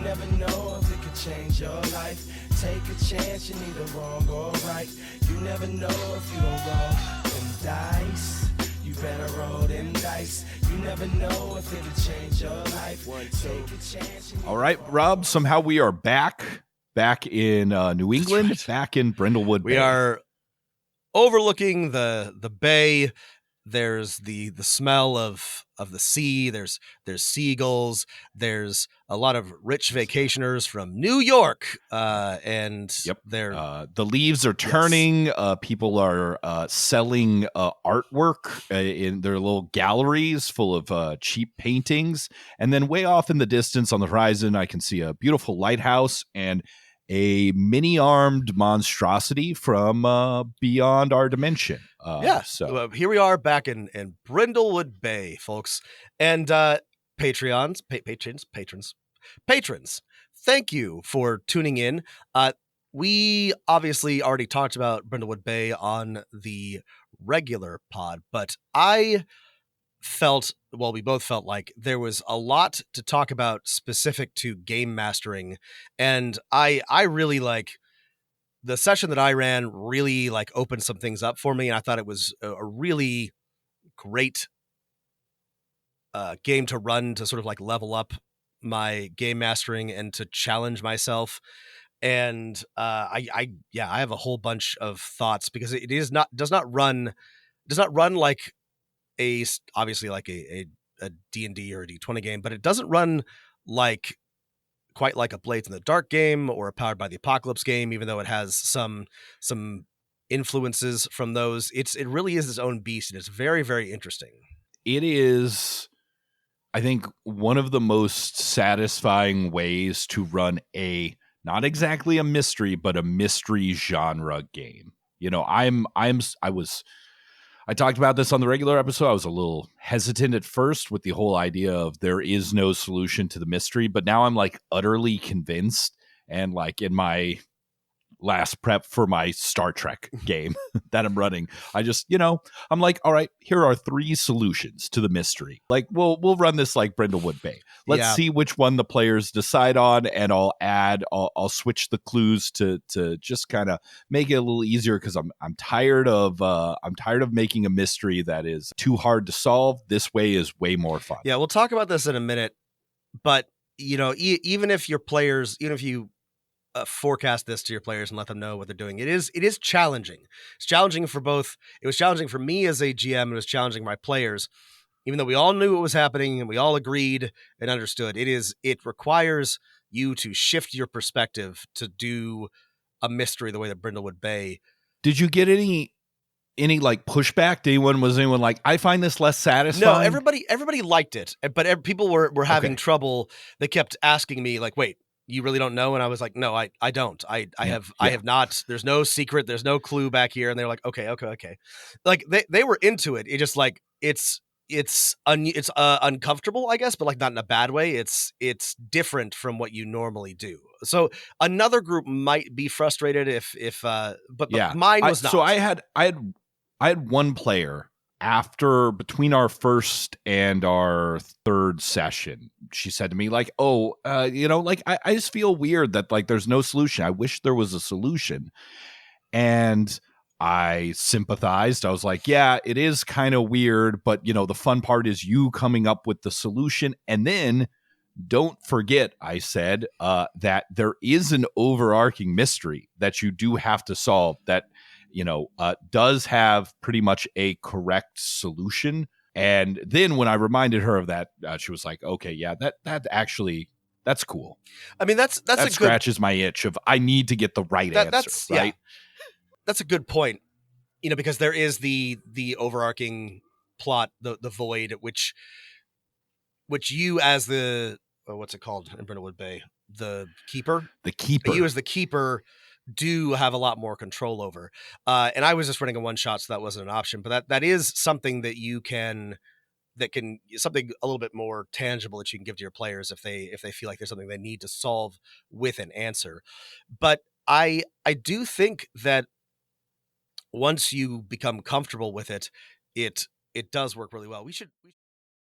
never know if it could change your life. Take a chance, you're neither wrong or right. You never know if you don't roll them dice. You better roll them dice. You never know if it could change your life. Take a chance. All right, Rob, somehow we are back in New England, right. back in Brindlewood Bay. We are overlooking the bay. There's the smell of the sea. There's seagulls. There's a lot of rich vacationers from New York. And they're the leaves are turning. Yes. People are selling artwork in their little galleries full of cheap paintings. And then way off in the distance on the horizon, I can see a beautiful lighthouse and a mini-armed monstrosity from beyond our dimension. So here we are back in Brindlewood Bay, folks. And patrons, thank you for tuning in. We obviously already talked about Brindlewood Bay on the regular pod, but we both felt like there was a lot to talk about specific to game mastering. And I really like the session that I ran really like opened some things up for me. And I thought it was a really great game to run to sort of like level up my game mastering and to challenge myself. And I have a whole bunch of thoughts because it does not run like obviously like a D&D or a D20 game, but it doesn't run quite like a Blades in the Dark game or a Powered by the Apocalypse game, even though it has some influences from those. It really is its own beast, and it's very, very interesting. It is, I think, one of the most satisfying ways to run not exactly a mystery, but a mystery genre game. You know, I talked about this on the regular episode. I was a little hesitant at first with the whole idea of there is no solution to the mystery, but now I'm like utterly convinced. And like in my last prep for my Star Trek game that I'm running, I just, I'm like, all right, here are 3 solutions to the mystery. Like we'll run this like Brindlewood Bay. Let's see which one the players decide on, and I'll switch the clues to just kind of make it a little easier because I'm tired of making a mystery that is too hard to solve. This way is way more fun. Yeah, we'll talk about this in a minute, but even if your players, even if you forecast this to your players and let them know what they're doing, it is challenging. It's challenging for both. It was challenging for me as a GM. It was challenging my players, even though we all knew what was happening and we all agreed and understood. It requires you to shift your perspective to do a mystery the way that Brindlewood Bay. Did you get any like pushback? Was anyone like, I find this less satisfying? No, everybody liked it, but people were having trouble. They kept asking me like, wait, you really don't know? And I was like, no, I don't. I have not. There's no secret. There's no clue back here. And they're like, okay. Like they were into it. It just like, it's uncomfortable, I guess, but like not in a bad way. It's different from what you normally do. So another group might be frustrated but mine was not. So I had one player between our first and our third session. She said to me like, I just feel weird that like there's no solution. I wish there was a solution. And I sympathized. I was like, yeah, it is kind of weird, but the fun part is you coming up with the solution. And then don't forget, I said, that there is an overarching mystery that you do have to solve that does have pretty much a correct solution. And then when I reminded her of that, she was like, okay, yeah, that actually, that's cool. I mean, that scratches my itch of I need to get the right answer, right? Yeah, that's a good point, because there is the overarching plot, the void, which you as the, what's it called in Brindlewood Bay? The keeper? You as the keeper do have a lot more control over. And I was just running a one shot, so that wasn't an option, but that is something that something a little bit more tangible that you can give to your players if they feel like there's something they need to solve with an answer. But I do think that once you become comfortable with it, it does work really well. We should